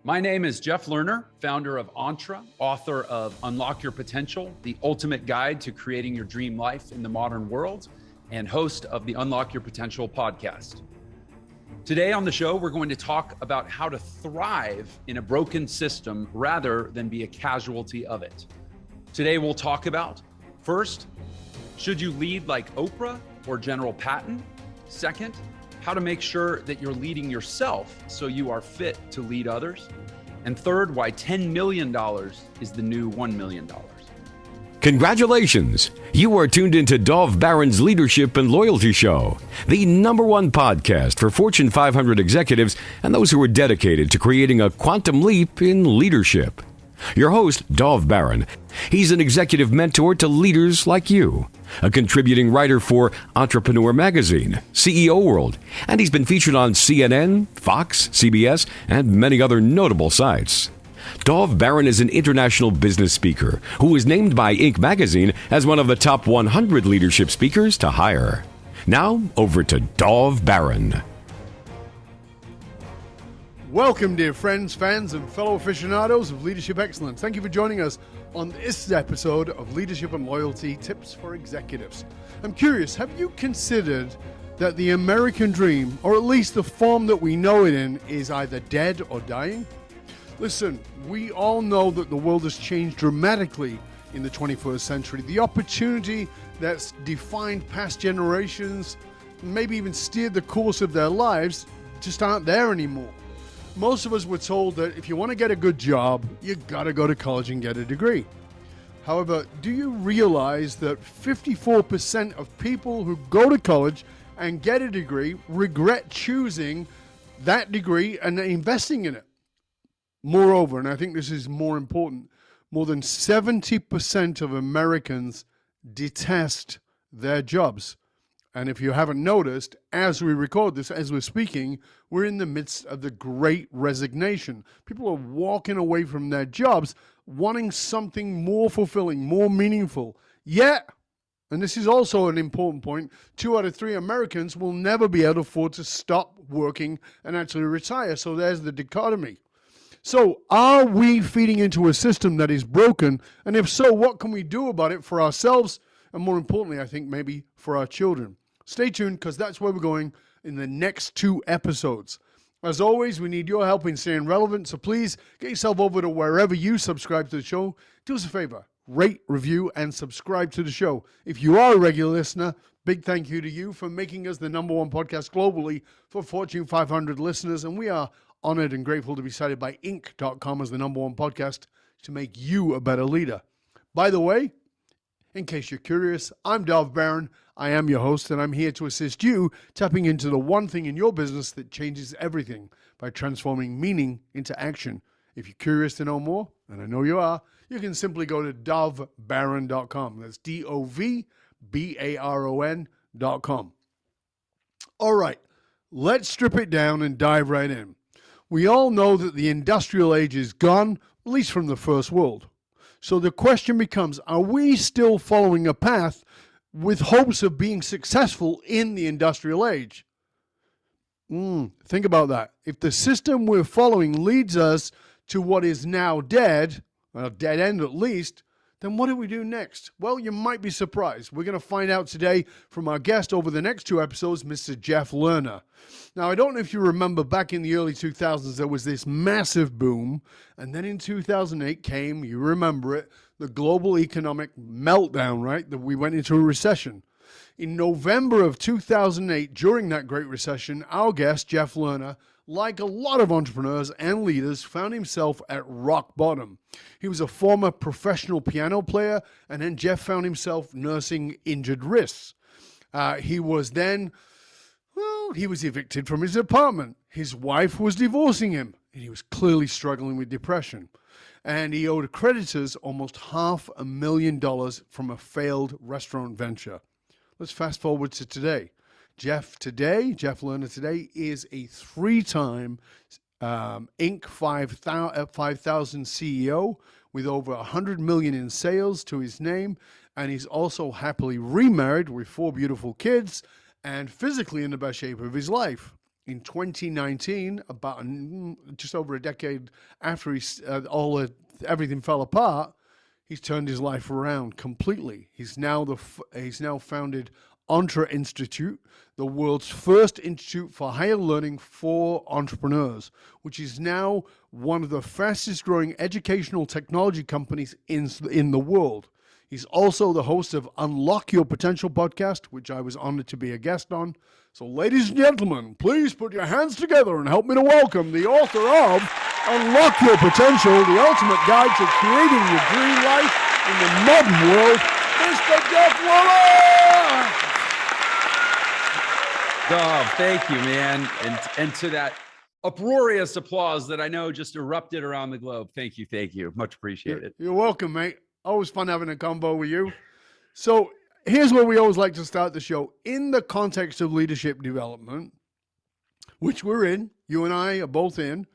My name is Jeff Lerner, founder of Entra, author of Unlock Your Potential, the ultimate guide to creating your dream life in the modern world, and host of the Unlock Your Potential podcast. Today on the show, we're going to talk about how to thrive in a broken system rather than be a casualty of it. Today, we'll talk about, first, should you lead like Oprah or General Patton? Second, how to make sure that you're leading yourself so you are fit to lead others. And third, why $10 million is the new $1 million. Congratulations! You are tuned into Dov Baron's Leadership and Loyalty Show, the #1 podcast for Fortune 500 executives and those who are dedicated to creating a quantum leap in leadership. Your host, Dov Baron. He's an executive mentor to leaders like you, a contributing writer for Entrepreneur Magazine, CEO World, and he's been featured on CNN, Fox, CBS, and many other notable sites. Dov Baron is an international business speaker who was named by Inc. magazine as one of the top 100 leadership speakers to hire. Now, over to Dov Baron. Welcome, dear friends, fans, and fellow aficionados of leadership excellence. Thank you for joining us on this episode of Leadership and Loyalty Tips for Executives. I'm curious, have you considered that the American dream, or at least the form that we know it in, is either dead or dying? Listen, we all know that the world has changed dramatically in the 21st century. The opportunity that's defined past generations, maybe even steered the course of their lives, just aren't there anymore. Most of us were told that if you want to get a good job, you got to go to college and get a degree. However, do you realize that 54% of people who go to college and get a degree regret choosing that degree and investing in it? Moreover, and I think this is more important, more than 70% of Americans detest their jobs. And if you haven't noticed, as we record this, as we're speaking, we're in the midst of the Great Resignation. People are walking away from their jobs, wanting something more fulfilling, more meaningful. Yet, and this is also an important point, 2 out of 3 Americans will never be able to afford to stop working and actually retire. So there's the dichotomy. So are we feeding into a system that is broken? And if so, what can we do about it for ourselves? And more importantly, I think maybe for our children. Stay tuned, because that's where we're going in the next 2 episodes. As always, we need your help in staying relevant, so please get yourself over to wherever you subscribe to the show. Do us a favor, rate, review, and subscribe to the show. If you are a regular listener, big thank you to you for making us the #1 podcast globally for Fortune 500 listeners, and we are honored and grateful to be cited by Inc.com as the #1 podcast to make you a better leader. By the way, in case you're curious, I'm Dov Baron. I am your host, and I'm here to assist you tapping into the one thing in your business that changes everything by transforming meaning into action. If you're curious to know more, and I know you are, you can simply go to dovbaron.com. That's DOVBARON.com. All right, let's strip it down and dive right in. We all know that the industrial age is gone, at least from the first world. So the question becomes, are we still following a path with hopes of being successful in the industrial age? Think about that. If the system we're following leads us to what is now dead, a dead end at least, then what do we do next? Well, you might be surprised. We're going to find out today from our guest over the next 2 episodes, Mr. Jeff Lerner. Now, I don't know if you remember back in the early 2000s, there was this massive boom. And then in 2008 came, you remember it, the global economic meltdown, right? That we went into a recession. In November of 2008, during that Great Recession, our guest, Jeff Lerner, like a lot of entrepreneurs and leaders, found himself at rock bottom. He was a former professional piano player, and then Jeff found himself nursing injured wrists. He was evicted from his apartment. His wife was divorcing him, and he was clearly struggling with depression. And he owed creditors almost $500,000 from a failed restaurant venture. Let's fast forward to today. Jeff Lerner today is a 3-time Inc. 5000 CEO with over $100 million in sales to his name, and he's also happily remarried with 4 beautiful kids and physically in the best shape of his life. in 2019, just over a decade after everything fell apart, he's turned his life around completely. He's now founded Entre Institute, the world's first institute for higher learning for entrepreneurs, which is now one of the fastest growing educational technology companies in the world. He's also the host of Unlock Your Potential podcast, which I was honored to be a guest on. So, ladies and gentlemen, please put your hands together and help me to welcome the author of Unlock Your Potential, the ultimate guide to creating your dream life in the modern world, Mr. Jeff Lerner! Oh, thank you, man. And to that uproarious applause that I know just erupted around the globe. Thank you. Much appreciated. You're welcome, mate. Always fun having a combo with you. So here's where we always like to start the show. In the context of leadership development, which we're in, you and I are both in,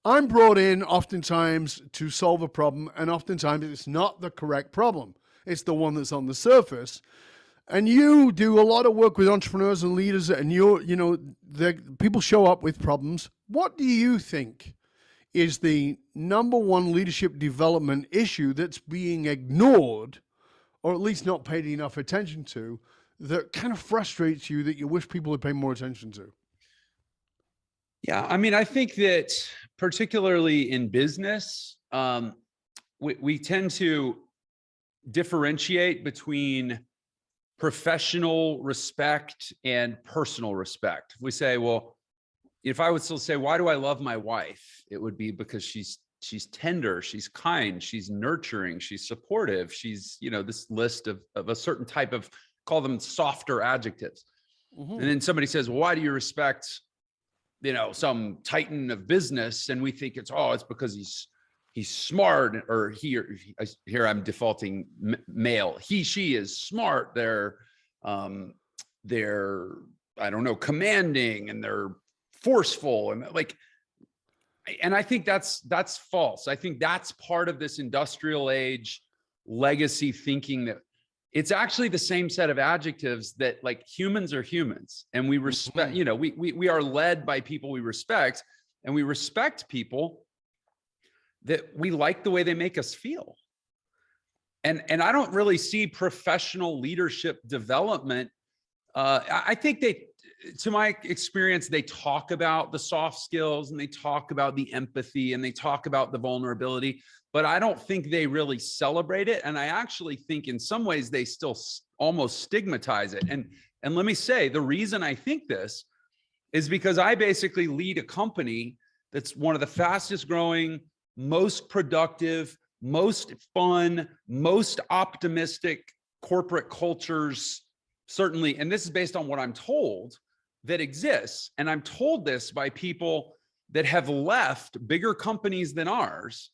I'm brought in oftentimes to solve a problem, and oftentimes it's not the correct problem. It's the one that's on the surface. And you do a lot of work with entrepreneurs and leaders, and people show up with problems. What do you think is the number one leadership development issue that's being ignored, or at least not paid enough attention to, that kind of frustrates you, that you wish people would pay more attention to? Yeah, I mean, I think that particularly in business, we tend to differentiate between professional respect and personal respect. We say, well, if I would still say, why do I love my wife? It would be because she's tender, she's kind, she's nurturing, she's supportive, she's, this list of a certain type of, call them softer adjectives. Mm-hmm. And then somebody says, well, why do you respect, some titan of business? And we think it's because he's smart, or here I'm defaulting male. She is smart. They're I don't know, commanding, and they're forceful, and I think that's false. I think that's part of this industrial age legacy thinking, that it's actually the same set of adjectives, that humans are humans, and we respect, we are led by people we respect, and we respect people that we like the way they make us feel. And I don't really see professional leadership development. I think to my experience, they talk about the soft skills, and they talk about the empathy, and they talk about the vulnerability, but I don't think they really celebrate it. And I actually think in some ways they still almost stigmatize it. And let me say, the reason I think this is because I basically lead a company that's one of the fastest growing, most productive, most fun, most optimistic corporate cultures, certainly. And this is based on what I'm told that exists. And I'm told this by people that have left bigger companies than ours,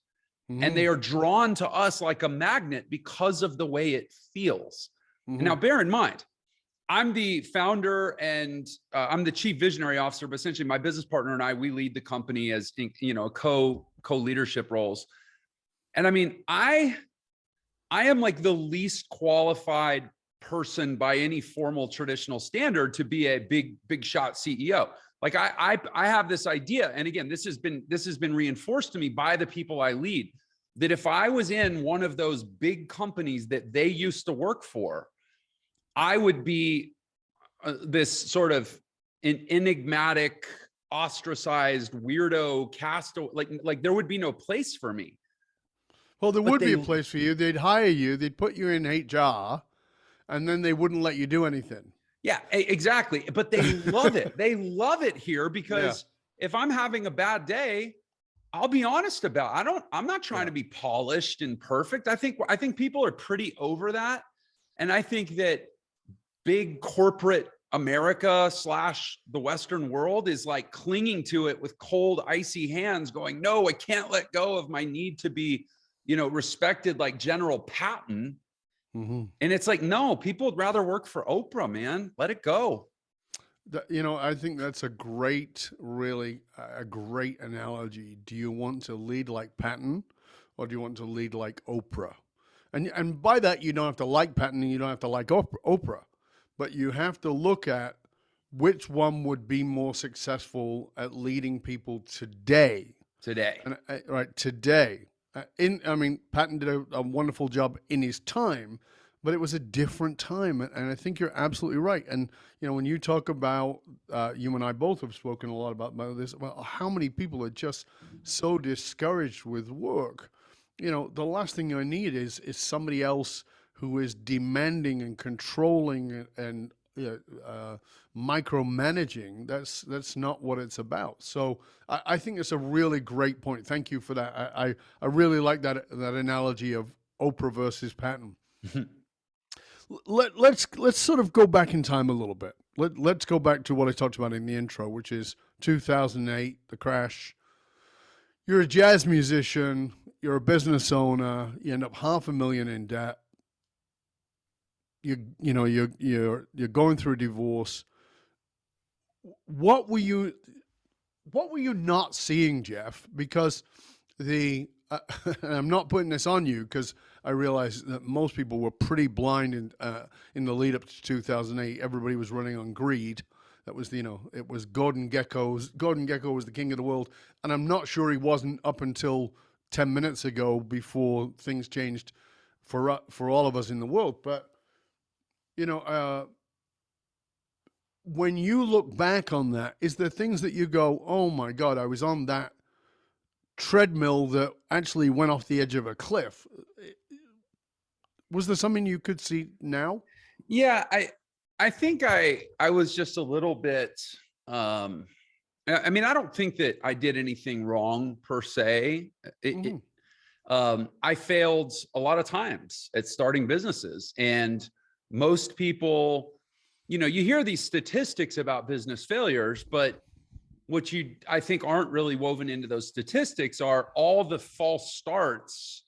and they are drawn to us like a magnet because of the way it feels. And now, bear in mind, I'm the founder and I'm the chief visionary officer, but essentially my business partner and I, we lead the company as, co-leadership roles. And I mean, I am like the least qualified person by any formal traditional standard to be a big shot CEO. Like I have this idea, and again, this has been reinforced to me by the people I lead, that if I was in one of those big companies that they used to work for, I would be this sort of an enigmatic, ostracized weirdo castaway. Like there would be no place for me. Well, there would be a place for you. They'd hire you. They'd put you in HR, and then they wouldn't let you do anything. Yeah, exactly. But they love it. They love it here because if I'm having a bad day, I'll be honest about it. I'm not trying to be polished and perfect. I think people are pretty over that. And I think that big corporate America / the Western world is like clinging to it with cold, icy hands, going, no, I can't let go of my need to be, respected like General Patton. And it's like, no, people would rather work for Oprah, man. Let it go. I think that's a great analogy. Do you want to lead like Patton, or do you want to lead like Oprah? And by that, you don't have to like Patton and you don't have to like Oprah, but you have to look at which one would be more successful at leading people today? Today. And right today, I mean, Patton did a wonderful job in his time, but it was a different time, and I think you're absolutely right. And when you talk about, you and I both have spoken a lot about this. Well, how many people are just so discouraged with work? The last thing I need is somebody else who is demanding and controlling and micromanaging. That's not what it's about. So I think it's a really great point. Thank you for that. I really like that analogy of Oprah versus Patton. Let's sort of go back in time a little bit. Let's go back to what I talked about in the intro, which is 2008, the crash. You're a jazz musician. You're a business owner. You end up $500,000 in debt. You're going through a divorce. What were you not seeing, Jeff? Because and I'm not putting this on you, because I realize that most people were pretty blind in the lead up to 2008. Everybody was running on greed. That was it was Gordon Gekko. Gordon Gekko was the king of the world, and I'm not sure he wasn't up until 10 minutes ago, before things changed for all of us in the world. But when you look back on that, is there things that you go, oh my God, I was on that treadmill that actually went off the edge of a cliff? Was there something you could see now? Yeah, I think I was just a little bit, I mean, I don't think that I did anything wrong per se. I failed a lot of times at starting businesses, and most people, you hear these statistics about business failures, but what I think aren't really woven into those statistics are all the false starts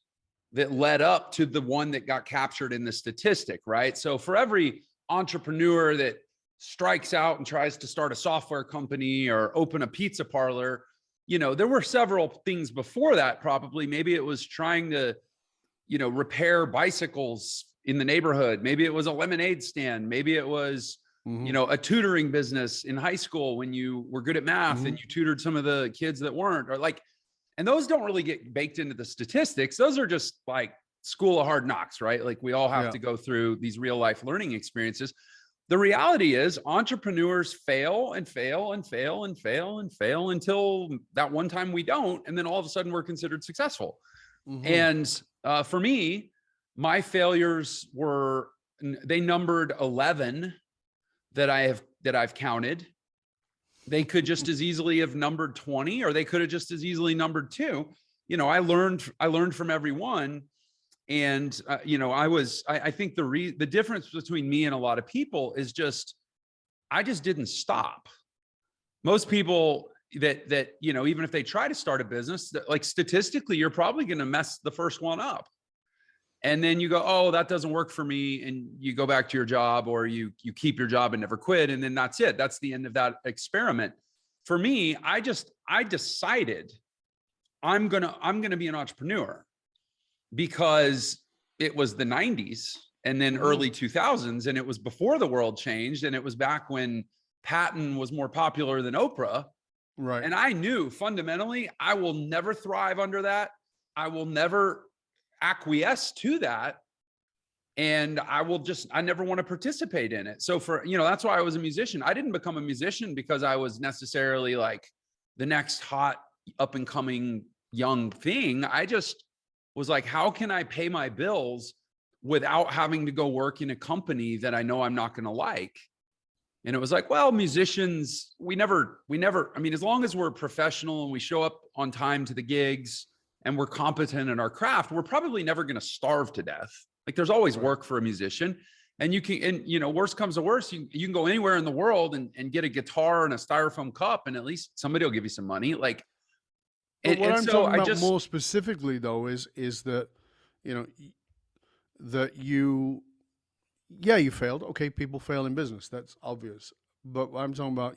that led up to the one that got captured in the statistic, right? So for every entrepreneur that strikes out and tries to start a software company or open a pizza parlor, there were several things before that. Probably, maybe it was trying to, repair bicycles in the neighborhood. Maybe it was a lemonade stand. Maybe it was, a tutoring business in high school when you were good at math and you tutored some of the kids that weren't, or like, and those don't really get baked into the statistics. Those are just like school of hard knocks, right? Like we all have to go through these real life learning experiences. The reality is entrepreneurs fail and fail and fail and fail and fail until that one time we don't. And then all of a sudden we're considered successful. And for me, my failures they numbered 11 that I've counted. They could just as easily have numbered 20, or they could have just as easily numbered 2. I learned from every one. And, I think the difference between me and a lot of people is I just didn't stop. Most people that, even if they try to start a business, like statistically, you're probably going to mess the first one up. And then you go, oh, that doesn't work for me. And you go back to your job, or you keep your job and never quit. And then that's it. That's the end of that experiment. For me, I decided I'm going to be an entrepreneur, because it was the 90s and then early 2000s. And it was before the world changed. And it was back when Patton was more popular than Oprah. Right. And I knew fundamentally, I will never thrive under that. I will never acquiesce to that. And I never want to participate in it. So that's why I was a musician. I didn't become a musician because I was necessarily like the next hot up and coming young thing. I just was like, how can I pay my bills without having to go work in a company that I know I'm not going to like? And it was like, well, musicians, we never, I mean, as long as we're professional and we show up on time to the gigs and we're competent in our craft, we're probably never going to starve to death. Like there's always work for a musician. And you can, and worst comes to worst, you can go anywhere in the world and get a guitar and a styrofoam cup, and at least somebody will give you some money. Like, but what I'm talking about more specifically though is that, that you failed. Okay, people fail in business. That's obvious. But I'm talking about,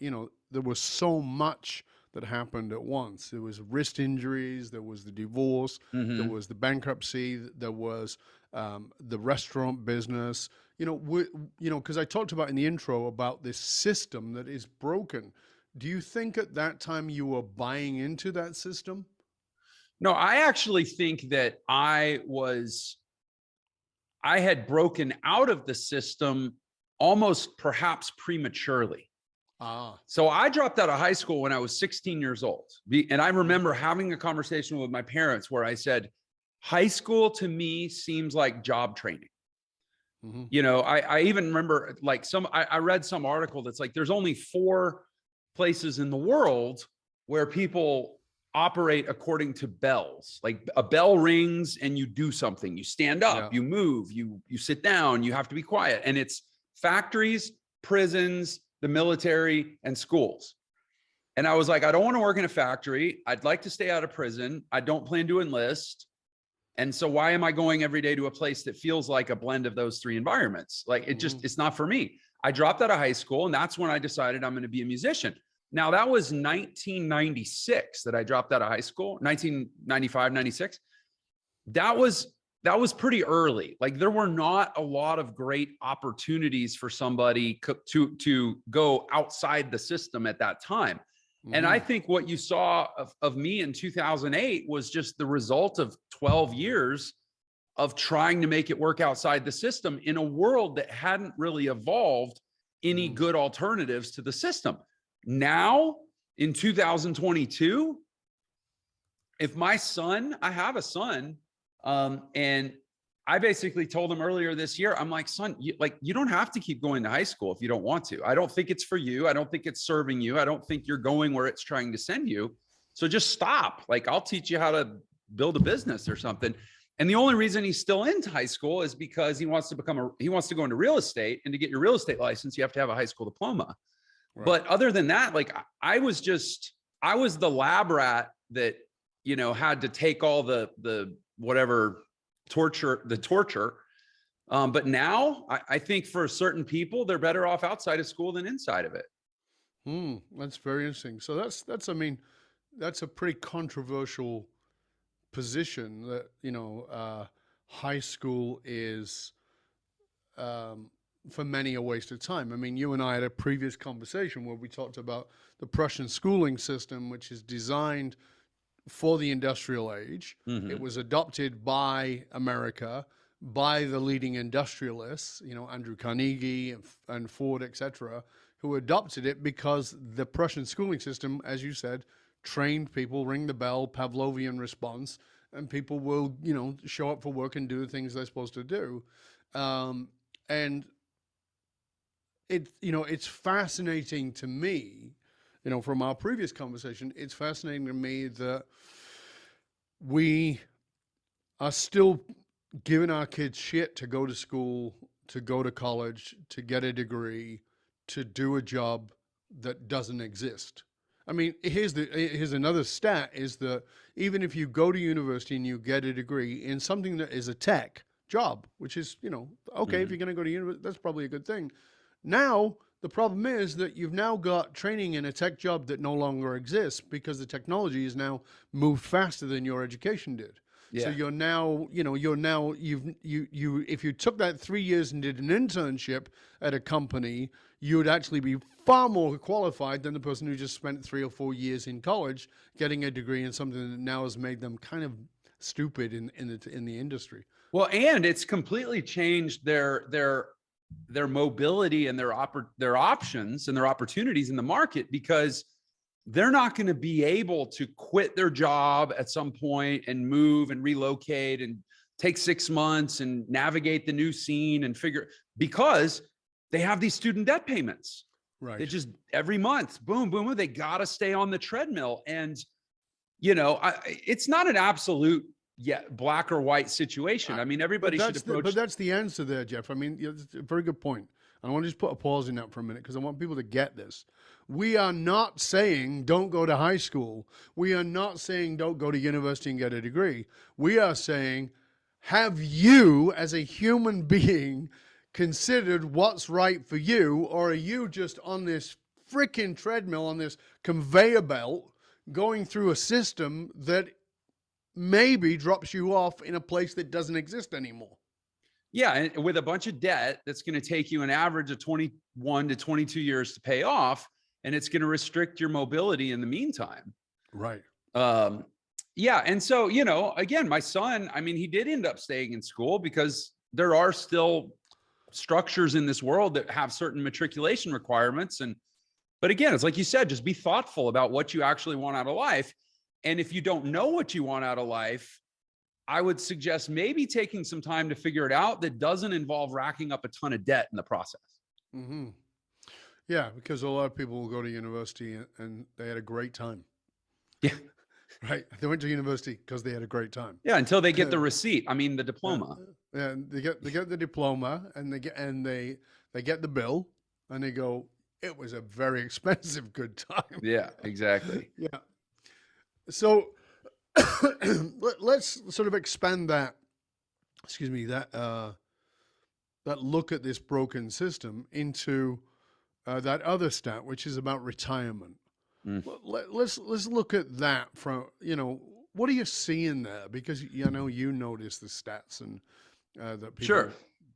there was so much that happened at once. There was wrist injuries. There was the divorce. There was the bankruptcy. There was the restaurant business. Because I talked about in the intro about this system that is broken. Do you think at that time you were buying into that system? No, I actually think that I had broken out of the system almost perhaps prematurely. Ah, So I dropped out of high school when I was 16 years old. And I remember having a conversation with my parents where I said, high school to me seems like job training. mm-hmm. I even remember like I read some article that's like, there's only 4 places in the world where people operate according to bells. Like a bell rings and you do something, you stand up, Yeah. you move, you sit down, you have to be quiet. And it's factories, prisons, the military, and schools. And I was like, I don't want to work in a factory. I'd like to stay out of prison. I don't plan to enlist. And so why am I going every day to a place that feels like a blend of those 3 environments? Like it's not for me. I dropped out of high school and that's when I decided I'm going to be a musician. Now that was 1996 that I dropped out of high school, 1995, 96. That was pretty early. Like there were not a lot of great opportunities for somebody to go outside the system at that time. And I think what you saw of me in 2008 was just the result of 12 years of trying to make it work outside the system in a world that hadn't really evolved any good alternatives to the system. Now in 2022, if I have a son, and I basically told him earlier this year, I'm like, son, you don't have to keep going to high school if you don't want to. I don't think it's for you. I don't think it's serving you. I don't think you're going where it's trying to send you. So just stop. Like, I'll teach you how to build a business or something. And the only reason he's still in high school is because he wants to go into real estate. And to get your real estate license, you have to have a high school diploma. Right. But other than that, like I was the lab rat that, had to take all the whatever torture. But now I think for certain people, they're better off outside of school than inside of it. That's very interesting. So that's a pretty controversial position that, high school is, for many a waste of time. I mean, you and I had a previous conversation where we talked about the Prussian schooling system, which is designed for the industrial age. Mm-hmm. It was adopted by America, by the leading industrialists, Andrew Carnegie and Ford, etc., who adopted it because the Prussian schooling system, as you said, trained people, ring the bell, Pavlovian response, and people will, show up for work and do the things they're supposed to do. And it's fascinating to me, from our previous conversation, it's fascinating to me that we are still giving our kids shit to go to school, to go to college, to get a degree, to do a job that doesn't exist. I mean, here's another stat is that even if you go to university and you get a degree in something that is a tech job, which is, okay, if you're going to go to university, that's probably a good thing. Now, the problem is that you've now got training in a tech job that no longer exists because the technology is now moved faster than your education did. Yeah. So you're now, if you took that 3 years and did an internship at a company, you would actually be far more qualified than the person who just spent 3 or 4 years in college getting a degree in something that now has made them kind of stupid in the industry. Well, and it's completely changed their mobility and their options and their opportunities in the market, because they're not going to be able to quit their job at some point and move and relocate and take 6 months and navigate the new scene and because they have these student debt payments. Right. They just every month, boom, boom, they got to stay on the treadmill. And, it's not an absolute black or white situation. I mean, everybody should approach. But that's the answer there, Jeff. I mean, it's a very good point. I want to just put a pause in that for a minute because I want people to get this. We are not saying don't go to high school. We are not saying don't go to university and get a degree. We are saying, have you as a human being considered what's right for you, or are you just on this freaking treadmill, on this conveyor belt, going through a system that maybe drops you off in a place that doesn't exist anymore? Yeah, and with a bunch of debt that's going to take you an average of 21 to 22 years to pay off, and it's going to restrict your mobility in the meantime. Right. Um, yeah, and so, again, my son, I mean, he did end up staying in school because there are still structures in this world that have certain matriculation requirements. But again, it's like you said, just be thoughtful about what you actually want out of life. And if you don't know what you want out of life, I would suggest maybe taking some time to figure it out that doesn't involve racking up a ton of debt in the process. Mm-hmm. Yeah, because a lot of people will go to university and they had a great time. Yeah. Right. They went to university because they had a great time. Yeah, until they get the receipt. I mean, the diploma. Yeah, they get the diploma, and they get the bill, and they go, "It was a very expensive good time." Yeah, exactly. Yeah. So let's sort of expand that. Excuse me. That look at this broken system into that other stat, which is about retirement. Let's look at that from, what are you seeing there? Because you notice the stats and that people Sure.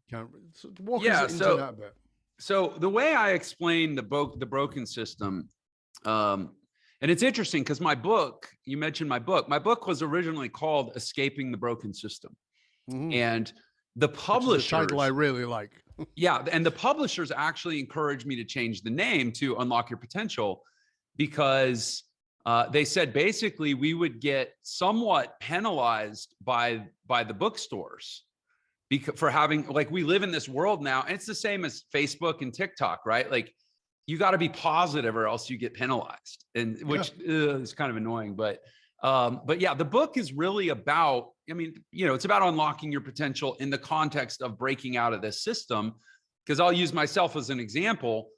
can't. So walk us into that bit. So the way I explain the broken system, and it's interesting because my book, you mentioned my book was originally called Escaping the Broken System. Mm-hmm. And the publishers, which is a title I really like. Yeah. And the publishers actually encouraged me to change the name to Unlock Your Potential, because they said basically we would get somewhat penalized by the bookstores for having, like, we live in this world now, and it's the same as Facebook and TikTok, right? Like, you got to be positive or else you get penalized, and which is kind of annoying. But yeah, the book is really about, I mean, it's about unlocking your potential in the context of breaking out of this system. Because I'll use myself as an example.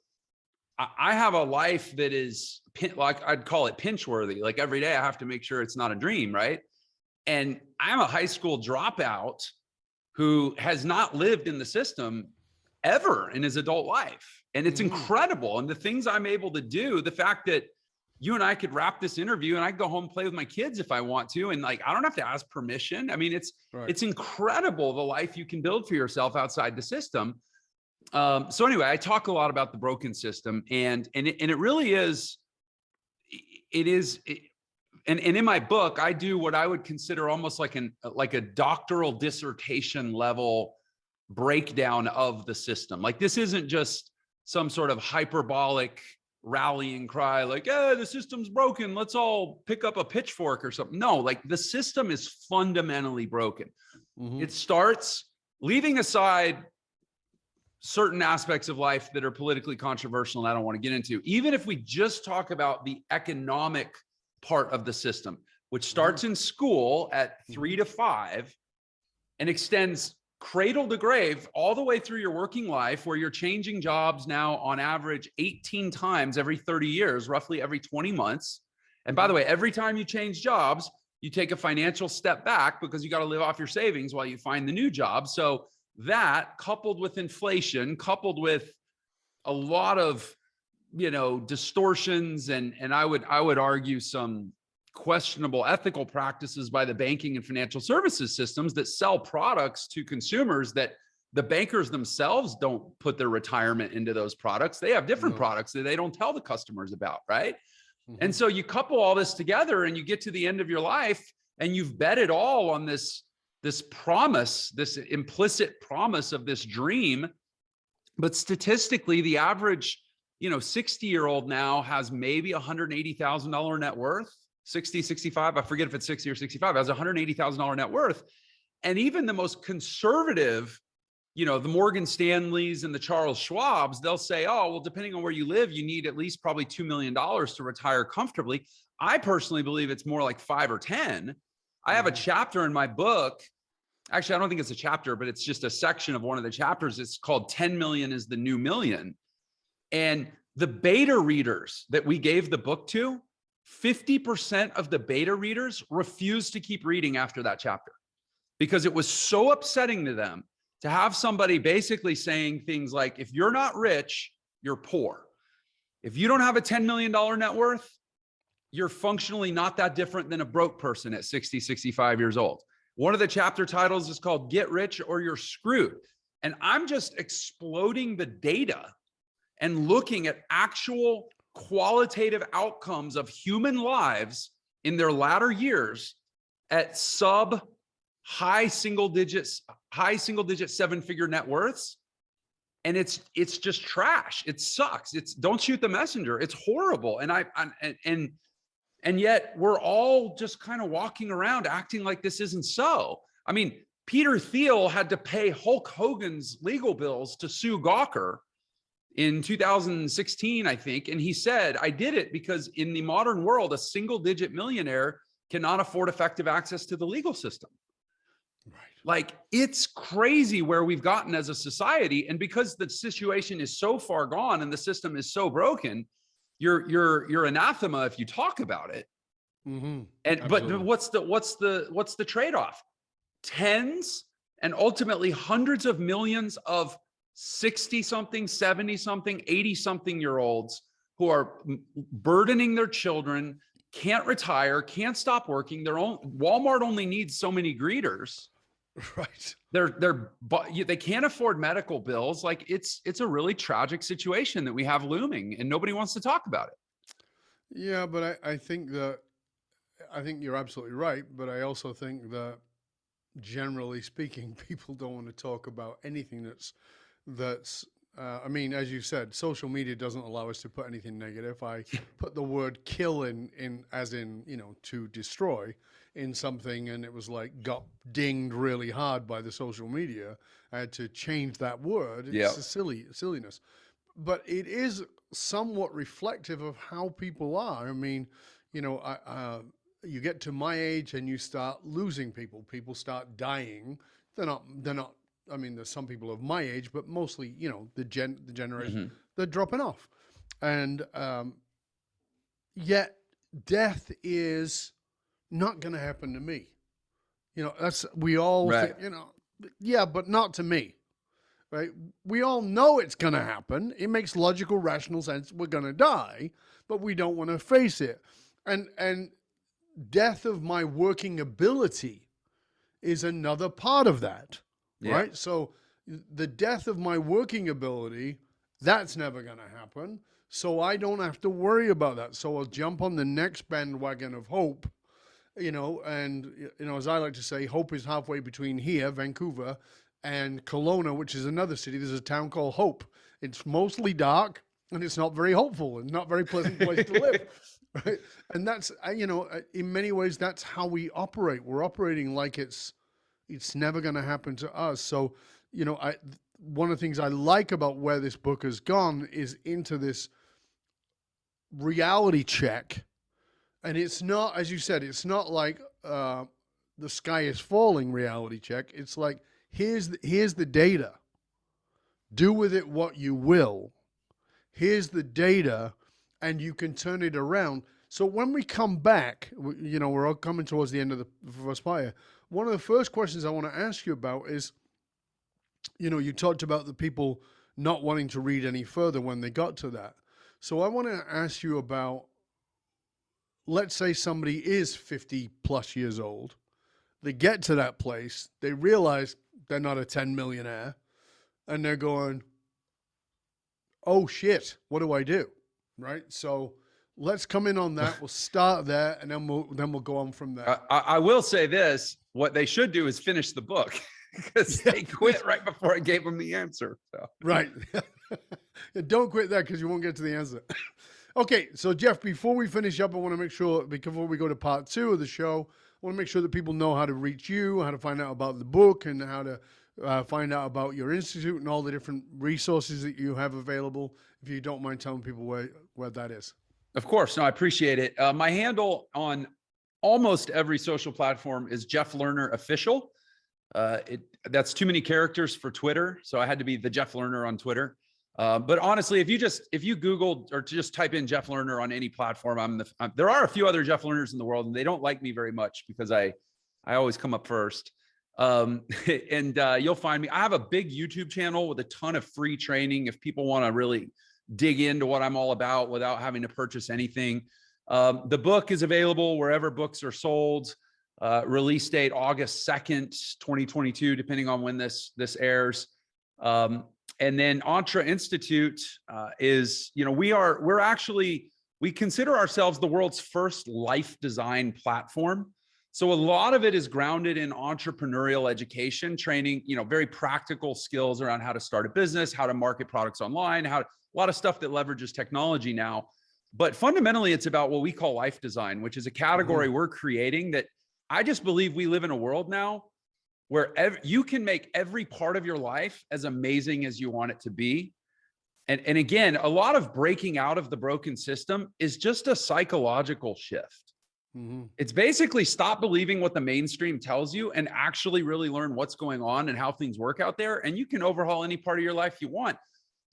I have a life that is, like, I'd call it pinch worthy. Like, every day I have to make sure it's not a dream, right? And I'm a high school dropout who has not lived in the system ever in his adult life. And it's incredible. And the things I'm able to do, the fact that you and I could wrap this interview and I can go home and play with my kids if I want to. And, like, I don't have to ask permission. I mean, it's incredible the life you can build for yourself outside the system. So anyway, I talk a lot about the broken system, and it really is, and in my book, I do what I would consider almost like a doctoral dissertation level breakdown of the system. Like, this isn't just some sort of hyperbolic rallying cry, like, the system's broken, let's all pick up a pitchfork or something. No, like, the system is fundamentally broken. Mm-hmm. It starts, leaving aside certain aspects of life that are politically controversial and I don't want to get into, even if we just talk about the economic part of the system, which starts in school at 3 to 5 and extends cradle to grave all the way through your working life, where you're changing jobs now on average 18 times every 30 years, roughly every 20 months. And by the way, every time you change jobs, you take a financial step back because you got to live off your savings while you find the new job. So that, coupled with inflation, coupled with a lot of, distortions and I would argue some questionable ethical practices by the banking and financial services systems that sell products to consumers that the bankers themselves don't put their retirement into those products. They have different products that they don't tell the customers about, right? Mm-hmm. And so you couple all this together and you get to the end of your life and you've bet it all on this promise, this implicit promise of this dream. But statistically, the average, 60-year-old now has maybe $180,000 net worth, 60, 65. I forget if it's 60 or 65, has $180,000 net worth. And even the most conservative, the Morgan Stanleys and the Charles Schwabs, they'll say, oh, well, depending on where you live, you need at least probably $2 million to retire comfortably. I personally believe it's more like 5 or 10. I have a chapter in my book. Actually, I don't think it's a chapter, but it's just a section of one of the chapters. It's called 10 million is the new million. And the beta readers that we gave the book to, 50% of the beta readers refused to keep reading after that chapter because it was so upsetting to them to have somebody basically saying things like, if you're not rich, you're poor. If you don't have a $10 million net worth, you're functionally not that different than a broke person at 60, 65 years old. One of the chapter titles is called Get Rich or You're Screwed. And I'm just exploding the data and looking at actual qualitative outcomes of human lives in their latter years at high single digit 7-figure net worths. And it's just trash. It sucks. Don't shoot the messenger. It's horrible. And yet we're all just kind of walking around acting like this isn't so. I mean, Peter Thiel had to pay Hulk Hogan's legal bills to sue Gawker in 2016, I think. And he said, I did it because in the modern world, a single-digit millionaire cannot afford effective access to the legal system. Right. Like, it's crazy where we've gotten as a society. And because the situation is so far gone and the system is so broken, you're anathema if you talk about it. Mm-hmm. But what's the trade-off? Tens and ultimately hundreds of millions of 60-something, 70-something, 80-something-year-olds who are burdening their children, can't retire, can't stop working. Walmart only needs so many greeters. Right. They can't afford medical bills. Like, it's a really tragic situation that we have looming, and nobody wants to talk about it. Yeah, but I think you're absolutely right. But I also think that, generally speaking, people don't want to talk about anything that's I mean, as you said, social media doesn't allow us to put anything negative. I put the word kill in as in, to destroy in something, and it was like got dinged really hard by the social media. I had to change that word. It's a silliness. But it is somewhat reflective of how people are. I mean, you get to my age and you start losing people. People start dying. They're not, I mean, there's some people of my age, but mostly, the generation, they're dropping off. And yet death is not going to happen to me. We all right. think, yeah, but not to me. Right? We all know it's going to happen. It makes logical, rational sense. We're going to die, but we don't want to face it. And death of my working ability is another part of that. Yeah. Right? So the death of my working ability, that's never going to happen. So I don't have to worry about that. So I'll jump on the next bandwagon of hope, and, as I like to say, hope is halfway between here, Vancouver, and Kelowna, which is another city. There's a town called Hope. It's mostly dark, and it's not very hopeful and not very pleasant place to live. Right? And that's, in many ways, that's how we operate. We're operating like it's never going to happen to us. So, one of the things I like about where this book has gone is into this reality check. And it's not, as you said, it's not like the sky is falling reality check. It's like, here's the data. Do with it what you will. Here's the data, and you can turn it around. So when we come back, we're all coming towards the end of the first part here. One of the first questions I want to ask you about is, you talked about the people not wanting to read any further when they got to that. So I want to ask you about, let's say somebody is 50 plus years old. They get to that place. They realize they're not a 10 millionaire, and they're going, oh shit, what do I do? Right? So let's come in on that. We'll start there, and then we'll go on from there. I will say this: what they should do is finish the book, because they quit right before I gave them the answer. So. Right. Don't quit that, because you won't get to the answer. Okay, so Jeff, before we finish up, I want to make sure, before we go to part 2 of the show, I want to make sure that people know how to reach you, how to find out about the book, and how to find out about your institute and all the different resources that you have available. If you don't mind telling people where that is. Of course. No, I appreciate it. My handle on almost every social platform is Jeff Lerner Official. That's too many characters for Twitter, so I had to be the Jeff Lerner on Twitter. But honestly, if you Google or just type in Jeff Lerner on any platform, there are a few other Jeff Lerners in the world, and they don't like me very much because I always come up first. And you'll find me. I have a big YouTube channel with a ton of free training if people want to really dig into what I'm all about without having to purchase anything. The book is available wherever books are sold. Release date August 2nd, 2022, depending on when this airs. And then Entre Institute is, we consider ourselves the world's first life design platform. So a lot of it is grounded in entrepreneurial education, training, very practical skills around how to start a business, how to market products online, a lot of stuff that leverages technology now. But fundamentally, it's about what we call life design, which is a category we're creating that I just believe we live in a world now where you can make every part of your life as amazing as you want it to be. And again, a lot of breaking out of the broken system is just a psychological shift. It's basically stop believing what the mainstream tells you and actually really learn what's going on and how things work out there. And you can overhaul any part of your life you want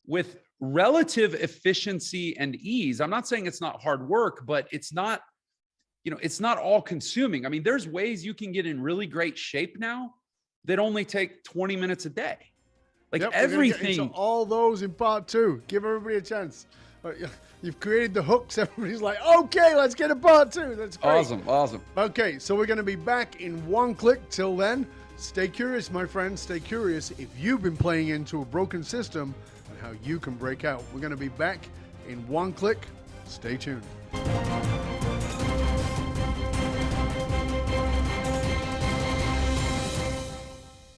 with relative efficiency and ease. I'm not saying it's not hard work, but it's not all consuming. I mean, there's ways you can get in really great shape now that only take 20 minutes a day. Everything. All those in part 2. Give everybody a chance. You've created the hooks. Everybody's like, okay, let's get a part 2. That's great. Awesome. Okay, so we're going to be back in one click. Till then, stay curious, my friends. Stay curious if you've been playing into a broken system and how you can break out. We're going to be back in one click. Stay tuned.